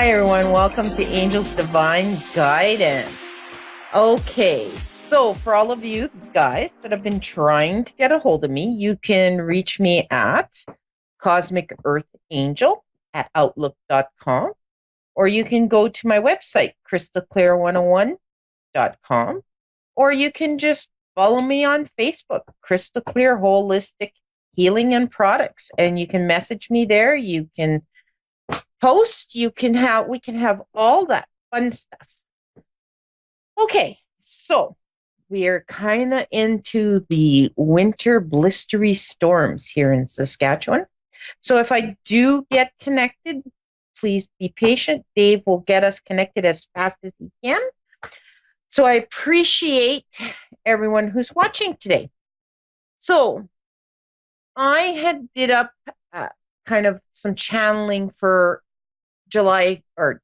Hi, everyone. Welcome to Angel's Divine Guidance. Okay, so for all of you guys that have been trying to get a hold of me, you can reach me at cosmicearthangel@outlook.com, or you can go to my website, crystalclear101.com, or you can just follow me on Facebook, Crystal Clear Holistic Healing and Products, and you can message me there. You can post, we can have all that fun stuff. Okay, so we are kind of into the winter blistery storms here in Saskatchewan. So if I do get connected, please be patient. Dave will get us connected as fast as he can. So I appreciate everyone who's watching today. So I had did up kind of some channeling for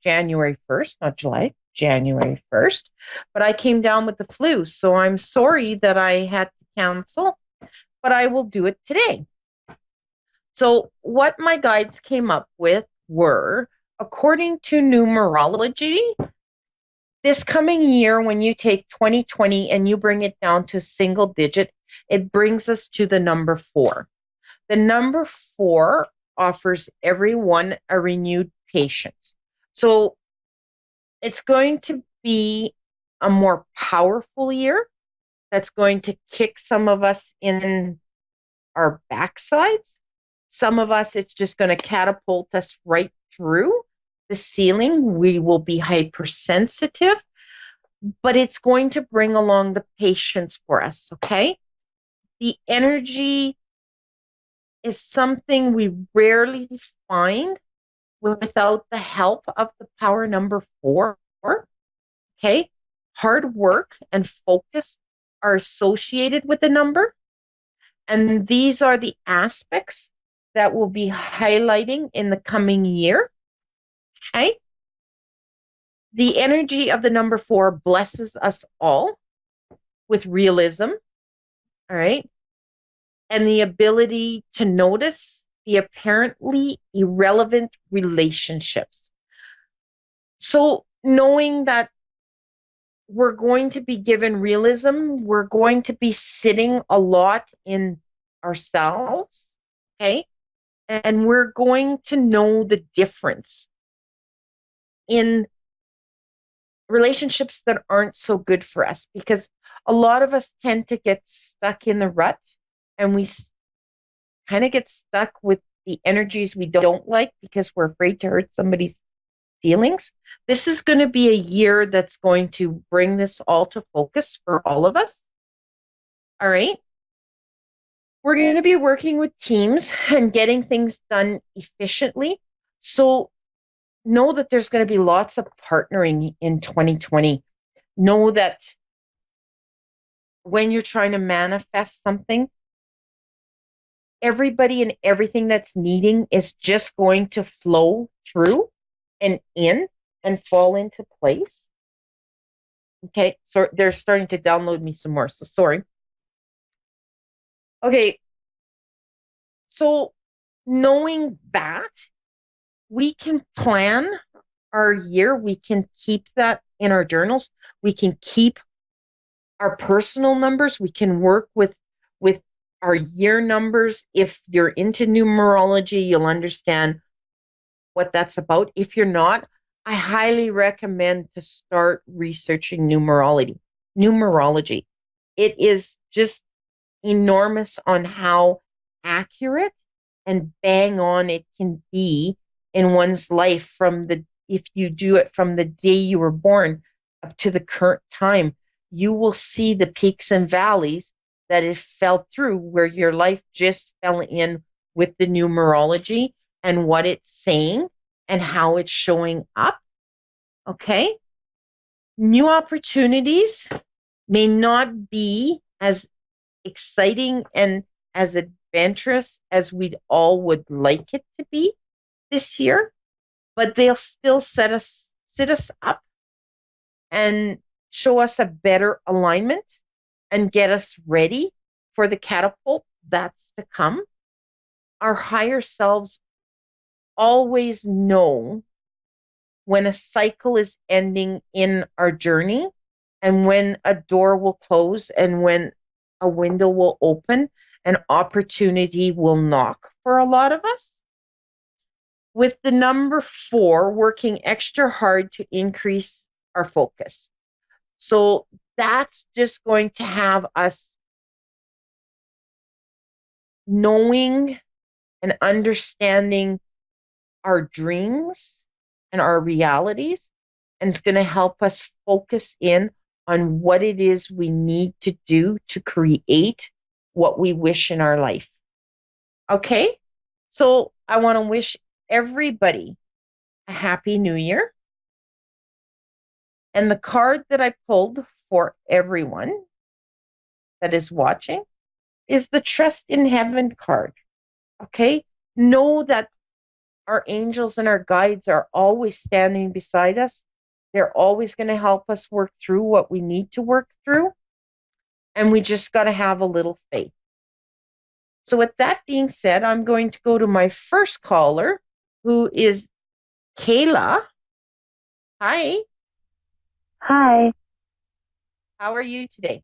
January 1st, not July, January 1st, but I came down with the flu, so I'm sorry that I had to cancel, but I will do it today. So what my guides came up with were, according to numerology, this coming year, when you take 2020 and you bring it down to single digit, it brings us to the number 4. The number 4 offers everyone a renewed patience. So it's going to be a more powerful year that's going to kick some of us in our backsides. Some of us, it's just going to catapult us right through the ceiling. We will be hypersensitive, but it's going to bring along the patience for us, okay? The energy is something we rarely find without the help of the power number 4. Okay, hard work and focus are associated with the number, and these are the aspects that we'll be highlighting in the coming year. Okay, the energy of the number 4 blesses us all with realism, all right, and the ability to notice the apparently irrelevant relationships. So knowing that we're going to be given realism, we're going to be sitting a lot in ourselves, okay? And we're going to know the difference in relationships that aren't so good for us, because a lot of us tend to get stuck in the rut, and we kind of get stuck with the energies we don't like because we're afraid to hurt somebody's feelings. This is going to be a year that's going to bring this all to focus for all of us. All right. We're going to be working with teams and getting things done efficiently. So know that there's going to be lots of partnering in 2020. Know that when you're trying to manifest something, everybody and everything that's needing is just going to flow through and in and fall into place. Okay, so they're starting to download me some more, so sorry. Okay, so knowing that, we can plan our year, we can keep that in our journals, we can keep our personal numbers, we can work with our year numbers. If you're into numerology, you'll understand what that's about. If you're not, I highly recommend to start researching numerology. It is just enormous on how accurate and bang on it can be in one's life if you do it from the day you were born up to the current time. You will see the peaks and valleys that it fell through, where your life just fell in with the numerology and what it's saying and how it's showing up. Okay? New opportunities may not be as exciting and as adventurous as we'd all would like it to be this year, but they'll still sit us up and show us a better alignment and get us ready for the catapult that's to come. Our higher selves always know when a cycle is ending in our journey, and when a door will close, and when a window will open, an opportunity will knock for a lot of us. With the number 4, working extra hard to increase our focus. So that's just going to have us knowing and understanding our dreams and our realities, and it's going to help us focus in on what it is we need to do to create what we wish in our life. Okay? So I want to wish everybody a happy new year. And the card that I pulled for everyone that is watching is the Trust in Heaven card. Okay? Know that our angels and our guides are always standing beside us. They're always going to help us work through what we need to work through. And we just got to have a little faith. So with that being said, I'm going to go to my first caller, who is Kayla. Hi. Hi. How are you today?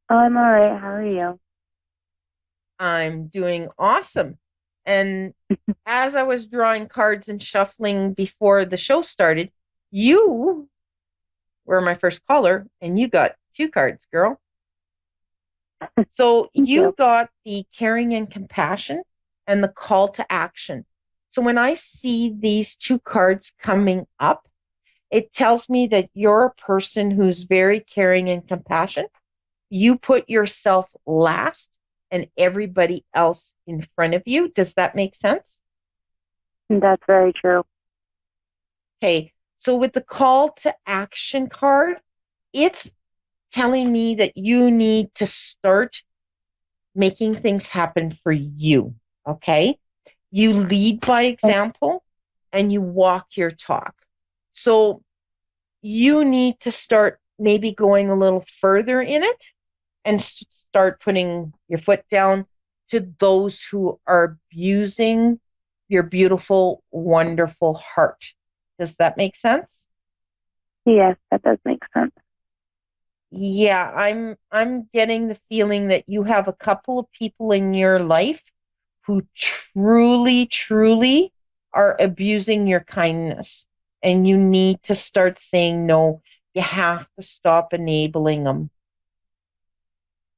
Oh, I'm all right. How are you? I'm doing awesome. And as I was drawing cards and shuffling before the show started, you were my first caller, and you got 2 cards, girl. So Thank you you. got the caring and compassion and the call to action. So when I see these 2 cards coming up, it tells me that you're a person who's very caring and compassionate. You put yourself last and everybody else in front of you. Does that make sense? That's very true. Okay. So with the call to action card, it's telling me that you need to start making things happen for you. Okay. You lead by example and you walk your talk. So you need to start maybe going a little further in it and start putting your foot down to those who are abusing your beautiful, wonderful heart. Does that make sense? Yes, that does make sense. Yeah, I'm getting the feeling that you have a couple of people in your life who truly, truly are abusing your kindness. And you need to start saying no. You have to stop enabling them.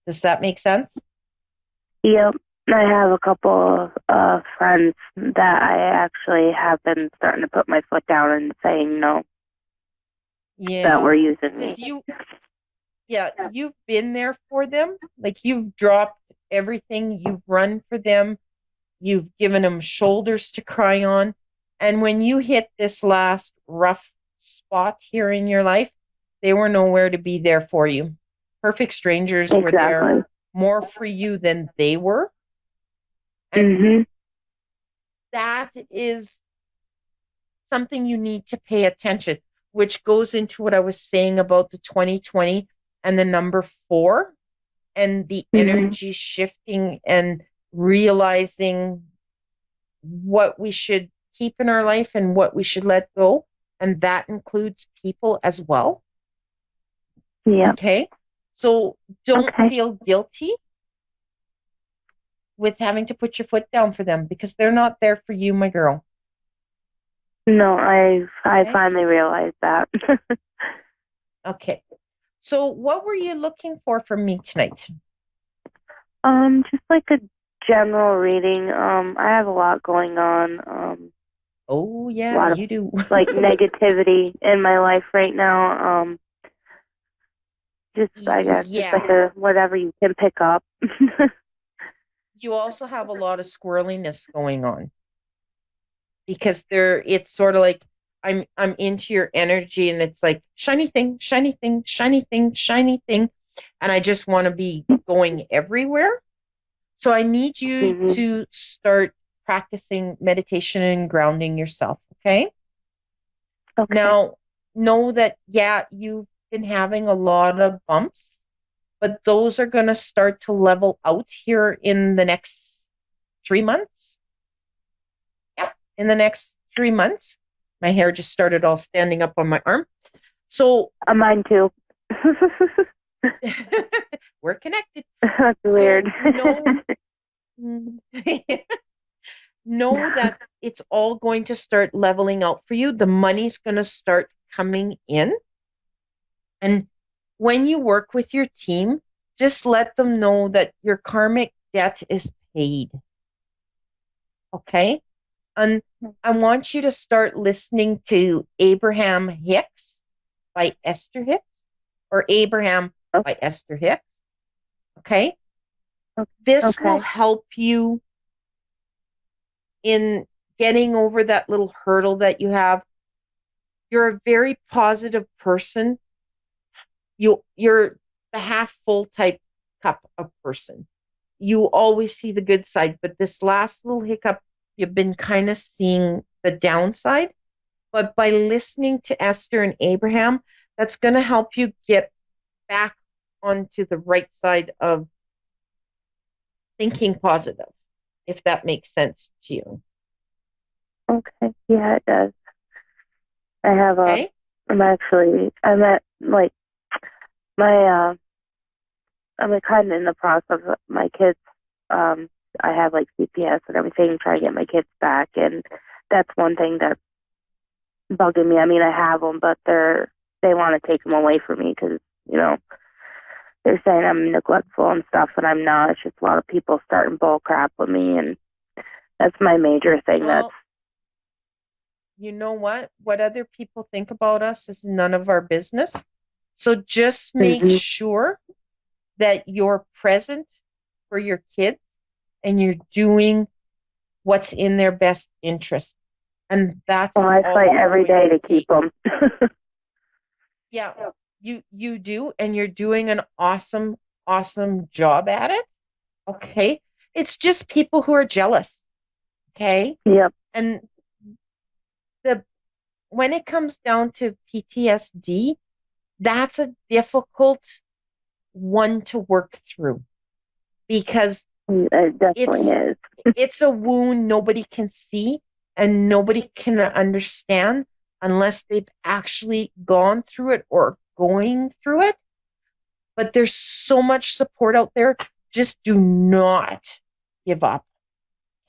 Does that make sense? Yep. I have a couple of friends that I actually have been starting to put my foot down and saying no, that Yeah. were using me. Because you've been there for them. Like you've dropped everything. You've run for them. You've given them shoulders to cry on. And when you hit this last rough spot here in your life, they were nowhere to be there for you. Perfect strangers were there Exactly. more for you than they were. And Mhm. that is something you need to pay attention, which goes into what I was saying about the 2020 and the number 4 and the Mhm. energy shifting and realizing what we should keep in our life and what we should let go. And that includes people as well. Yep. Okay. So don't Okay. feel guilty with having to put your foot down for them because they're not there for you, my girl. No, I Okay. finally realized that. Okay. So what were you looking for from me tonight? Just like a general reading. I have a lot going on. Oh, A yeah, lot of you do. like negativity in my life right now. Just I guess just like Yeah. a whatever you can pick up. You also have a lot of squirreliness going on because it's sort of like I'm into your energy and it's like shiny thing, shiny thing, shiny thing, shiny thing. And I just want to be going everywhere. So I need you Mhm. to start practicing meditation and grounding yourself. Okay. Okay. Now, know that, yeah, you've been having a lot of bumps, but those are going to start to level out here in the next 3 months. Yeah, in the next 3 months. My hair just started all standing up on my arm. So Mine too. we're connected. That's weird. Know that it's all going to start leveling out for you. The money's going to start coming in. And when you work with your team, just let them know that your karmic debt is paid. Okay? And I want you to start listening to Abraham Hicks by Esther Hicks, or Abraham by Esther Hicks. Okay? This will help you in getting over that little hurdle that you have. You're a very positive person. You're the half full type cup of person. You always see the good side, but this last little hiccup, you've been kind of seeing the downside. But by listening to Esther and Abraham, that's going to help you get back onto the right side of thinking positive, if that makes sense to you. Okay. Yeah, it does. I have I'm at like my I'm like kind of in the process of my kids. I have like CPS and everything, trying to get my kids back, and that's one thing that's bugging me. I mean, I have them, but they want to take them away from me because they're saying I'm neglectful and stuff, and I'm not. It's just a lot of people starting bull crap with me, and that's my major thing. Well, you know what? What other people think about us is none of our business. So just make sure that you're present for your kids and you're doing what's in their best interest. And that's I fight every day to keep them. Yeah, you do, and you're doing an awesome job at it. Okay? It's just people who are jealous. Okay? Yep. And when it comes down to PTSD, that's a difficult one to work through because it definitely is. It's a wound nobody can see and nobody can understand unless they've actually gone through it or going through it. But there's so much support out there. Just do not give up.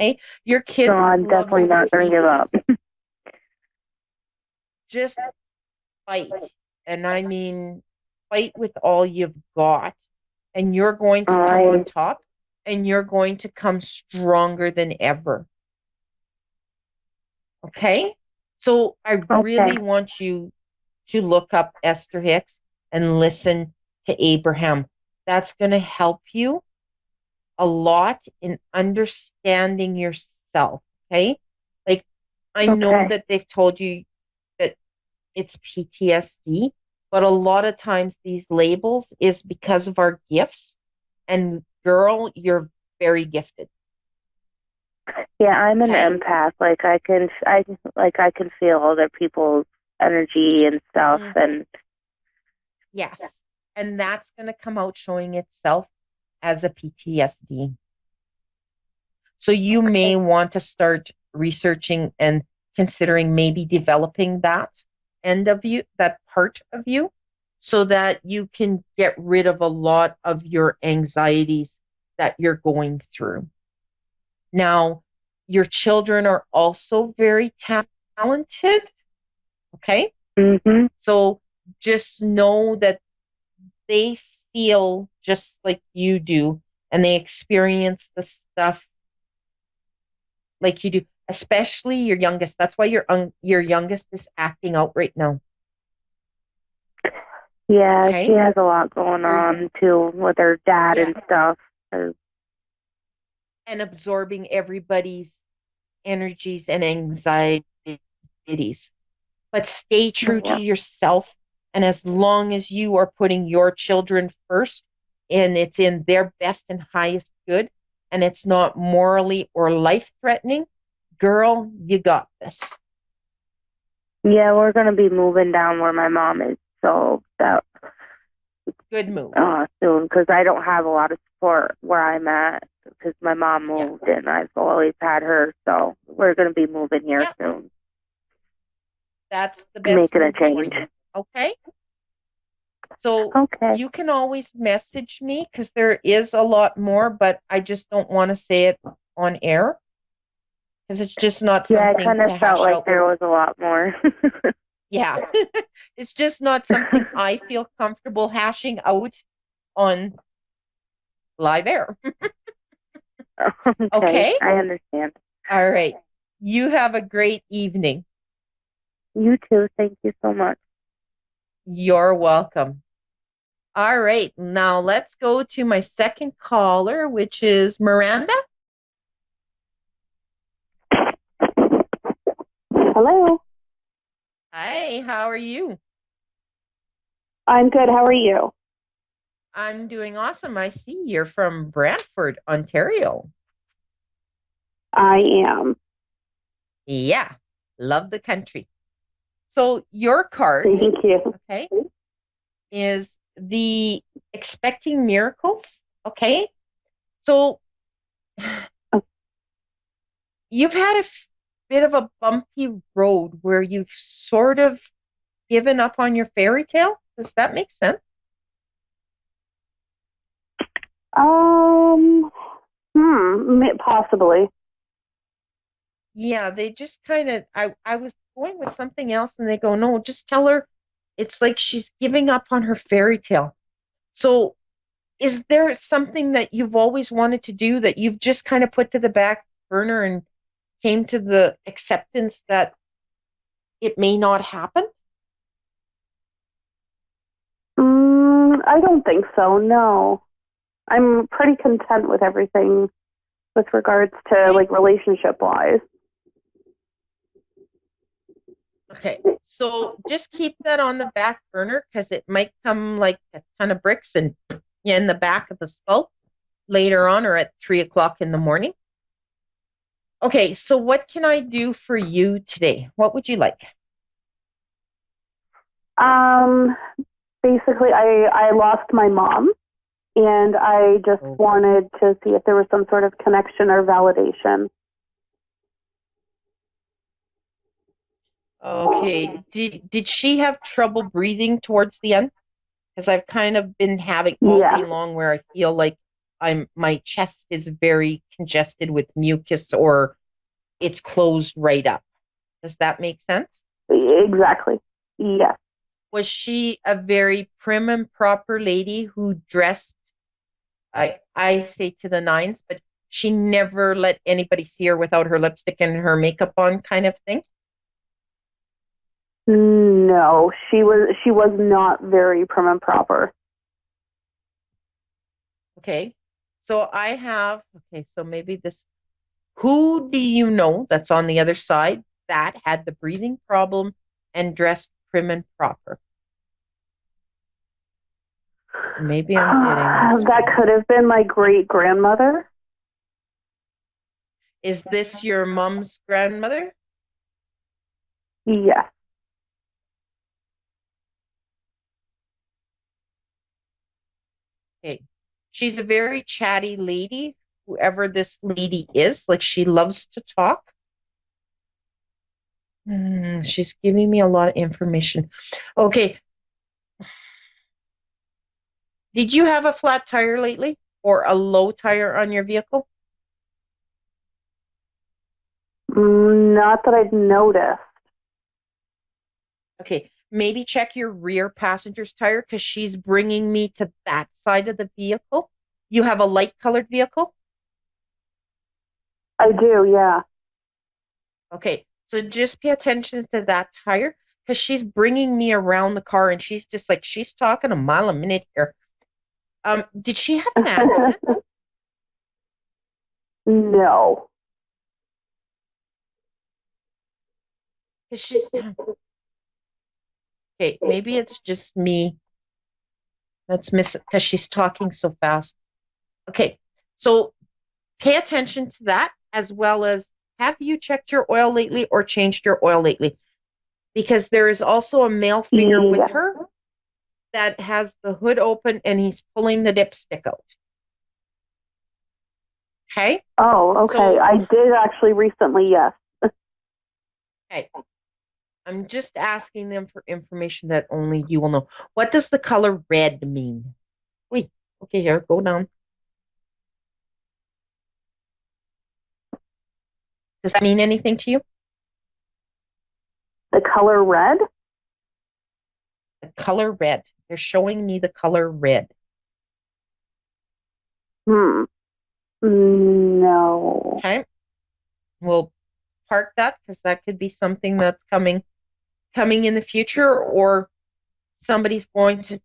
Okay? Your kids. No, I'm definitely not going to give up. Just fight. And I mean, fight with all you've got. And you're going to come on top. And you're going to come stronger than ever. Okay? So I really want you to look up Esther Hicks and listen to Abraham. That's going to help you a lot in understanding yourself. Okay? Like, I know that they've told you that it's PTSD, but a lot of times these labels is because of our gifts. And girl, you're very gifted. Yeah, I'm an empath. Like I can feel other people's energy and stuff, and yes, and that's going to come out showing itself as a PTSD. So you may want to start researching and considering maybe developing that end of you, that part of you, so that you can get rid of a lot of your anxieties that you're going through. Now, your children are also very talented. Okay? Mm-hmm. So just know that they feel just like you do and they experience the stuff like you do, especially your youngest. That's why your youngest is acting out right now. Yeah, she has a lot going on too with her dad and stuff. And absorbing everybody's energies and anxieties. But stay true to yourself. And as long as you are putting your children first and it's in their best and highest good and it's not morally or life-threatening, girl, you got this. Yeah, we're going to be moving down where my mom is. So that good move. Soon, because I don't have a lot of support where I'm at because my mom moved and I've always had her. So we're going to be moving here soon. That's the best making a move for change. you. Okay? So Okay. you can always message me because there is a lot more, but I just don't want to say it on air because it's just not Yeah, I something kind of to felt hash like out. there was a lot more. Yeah. It's just not something I feel comfortable hashing out on live air. Okay, Okay? I understand. All right. You have a great evening. You too. Thank you so much. You're welcome. All right. Now let's go to my second caller, which is Miranda. Hello. Hi, how are you? I'm good. How are you? I'm doing awesome. I see you're from Brantford, Ontario. I am. Yeah, love the country. So your card, Thank you. okay, is the expecting miracles, okay? So you've had a bit of a bumpy road where you've sort of given up on your fairy tale. Does that make sense? Um, possibly. Yeah, they just kind of, I was going with something else and they go, no, just tell her it's like she's giving up on her fairy tale. So is there something that you've always wanted to do that you've just kind of put to the back burner and came to the acceptance that it may not happen? I don't think so. No, I'm pretty content with everything with regards to Okay. like relationship wise. Okay. So just keep that on the back burner because it might come like a ton of bricks and in the back of the skull later on or at 3 o'clock in the morning. Okay, so what can I do for you today? What would you like? Um, Basically, I lost my mom, and I just Oh. wanted to see if there was some sort of connection or validation. Okay. Did she have trouble breathing towards the end? Because I've kind of been having all Yeah, day long where I feel like my chest is very congested with mucus or it's closed right up. Does that make sense? exactly. Yes. Was she a very prim and proper lady who dressed, I say to the nines, but she never let anybody see her without her lipstick and her makeup on kind of thing? No, she was not very prim and proper. Okay. So I have, okay, so maybe this, who do you know that's on the other side that had the breathing problem and dressed prim and proper? Maybe I'm getting this That wrong. could have been my great grandmother. Is this your mom's grandmother? Yes. Okay. She's a very chatty lady, whoever this lady is. Like she loves to talk. She's giving me a lot of information. Okay. Did you have a flat tire lately or a low tire on your vehicle? Not that I've noticed. Okay. Maybe check your rear passenger's tire because she's bringing me to that side of the vehicle. You have a light colored vehicle? I do, yeah. Okay. So just pay attention to that tire because she's bringing me around the car and she's just like, she's talking a mile a minute here. Did she have an accident? No. Because she's okay. Maybe it's just me that's missing because she's talking so fast. Okay, so pay attention to that as well as have you checked your oil lately or changed your oil lately? Because there is also a male figure with Yeah. her that has the hood open and he's pulling the dipstick out. Okay, Oh, okay. so I did actually recently, yes. okay, I'm just asking them for information that only you will know. What does the color red mean? Wait, okay, here, go down. Does that mean anything to you? The color red? The color red. They're showing me the color red. No. Okay. We'll park that because that could be something that's coming in the future, or somebody's going to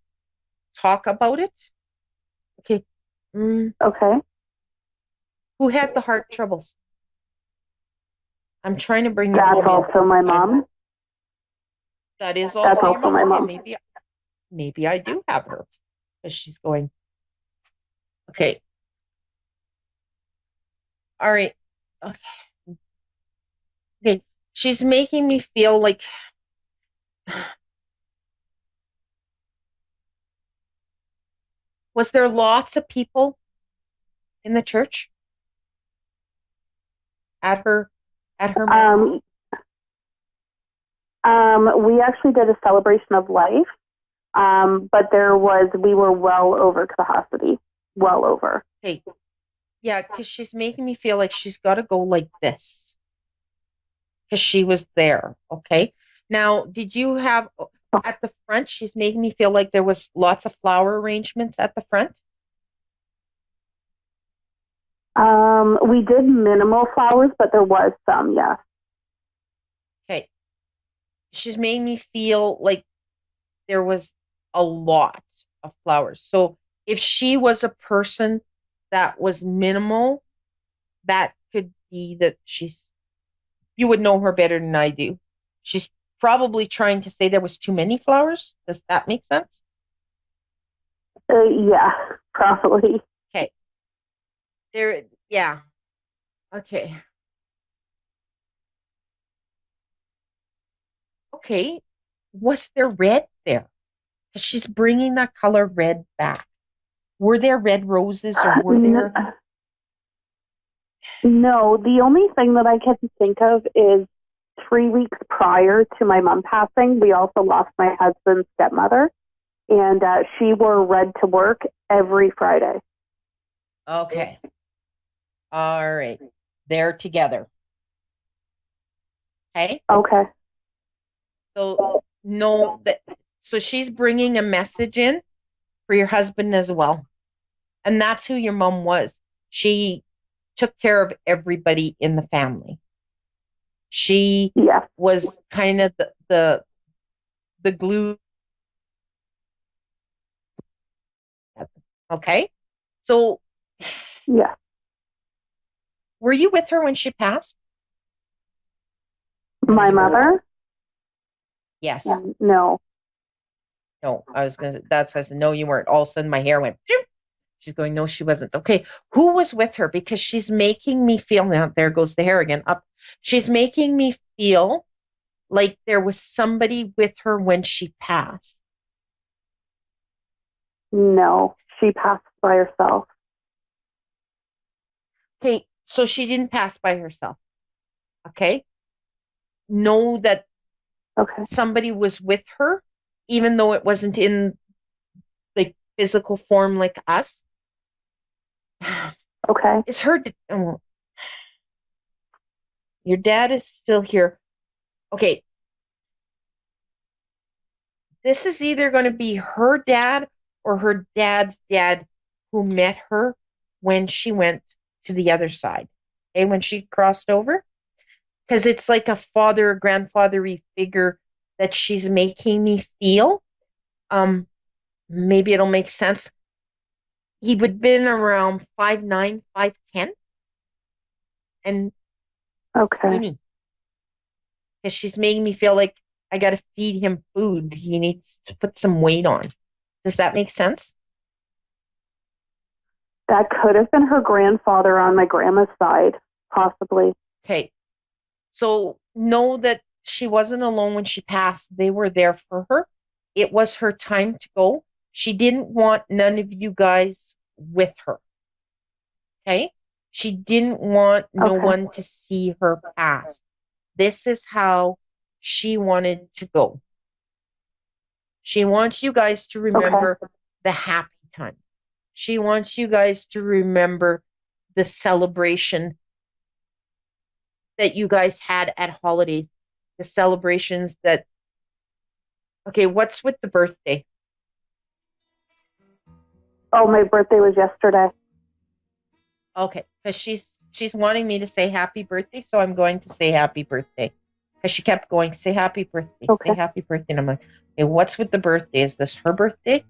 talk about it. Okay. Okay. Who had the heart troubles? I'm trying to bring your That's mom in. also my mom. That is also, That's your also mom. my Okay, mom. maybe I do have her because she's going. Okay. All right. Okay. Okay. She's making me feel like was there lots of people in the church at her mass? We actually did a celebration of life, but we were well over capacity, well over. Hey, yeah, because she's making me feel like she's got to go like this because she was there. Okay. Now, did you have at the front? She's making me feel like there was lots of flower arrangements at the front. We did minimal flowers, but there was some, yeah. Okay. She's made me feel like there was a lot of flowers. So if she was a person that was minimal, that could be that you would know her better than I do. She's probably trying to say there was too many flowers. Does that make sense? Yeah, probably. Okay. Yeah. Okay. Okay. Was there red there? Because she's bringing that color red back. Were there red roses or were there? No, the only thing that I can think of is 3 weeks prior to my mom passing, we also lost my husband's stepmother, and she wore red to work every Friday. Okay. All right. They're together. Okay. Okay. So no, so she's bringing a message in for your husband as well. And that's who your mom was. She took care of everybody in the family. She was kind of the glue. Okay. So yeah. Were you with her when she passed? My mother? Yes. No. No, that's why I said, no, you weren't. All of a sudden my hair went, phew. She's going, no, she wasn't. Okay, who was with her? Because she's making me feel, now there goes the hair again, up. She's making me feel like there was somebody with her when she passed. No, she passed by herself. Okay, so she didn't pass by herself. Okay? Know that somebody was with her, even though it wasn't in like physical form like us. Okay. It's her. Your dad is still here. Okay. This is either going to be her dad or her dad's dad who met her when she went to the other side. Okay, when she crossed over. Because it's like a father, grandfathery figure that she's making me feel. Maybe it'll make sense. He would have been around 5'9", 5'10", and skinny. Because she's making me feel like I got to feed him food. He needs to put some weight on. Does that make sense? That could have been her grandfather on my grandma's side, possibly. Okay. So know that she wasn't alone when she passed. They were there for her. It was her time to go. She didn't want none of you guys with her. Okay? She didn't want no one to see her pass. This is how she wanted to go. She wants you guys to remember the happy times. She wants you guys to remember the celebration that you guys had at holidays, the celebrations that, okay, what's with the birthday? Oh, my birthday was yesterday. Okay, because she's wanting me to say happy birthday, so I'm going to say happy birthday. Because she kept going, say happy birthday, say happy birthday. And I'm like, okay, what's with the birthday? Is this her birthday?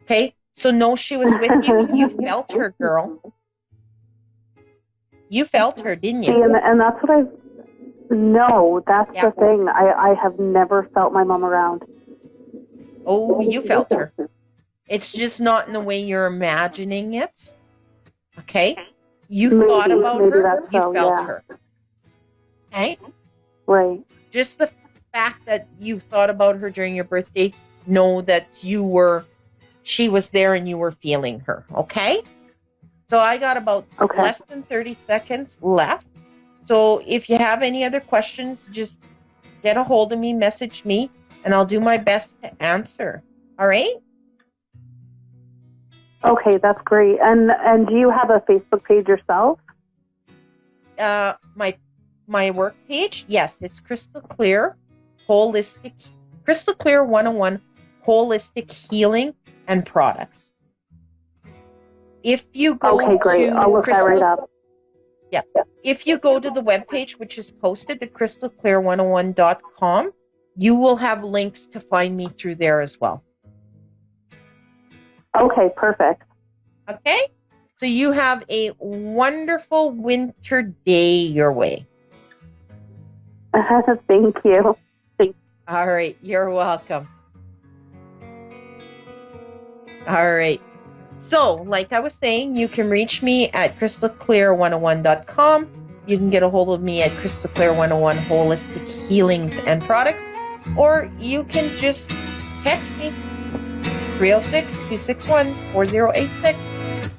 Okay, so no, she was with you. You felt her, girl. You felt her, didn't you? See, and that's what no, that's the thing. I have never felt my mom around. Oh, you felt her. It's just not in the way you're imagining it. Okay? You thought about her, you felt her. Okay? Right. Just the fact that you thought about her during your birthday, know that she was there and you were feeling her. Okay? So I got about less than 30 seconds left. So if you have any other questions, just get a hold of me, message me, and I'll do my best to answer. All right? Okay, that's great. And do you have a Facebook page yourself? My work page? Yes, it's Crystal Clear 101 Holistic Healing and Products. If you go great. I'll look that right up. Yeah. If you go to the webpage, which is posted at crystalclear101.com, you will have links to find me through there as well. Okay, perfect. Okay? So you have a wonderful winter day your way. Thank you. All right. You're welcome. All right. So, like I was saying, you can reach me at crystalclear101.com. You can get a hold of me at crystalclear101 Holistic Healings and Products. Or you can just text me, 306-261-4086.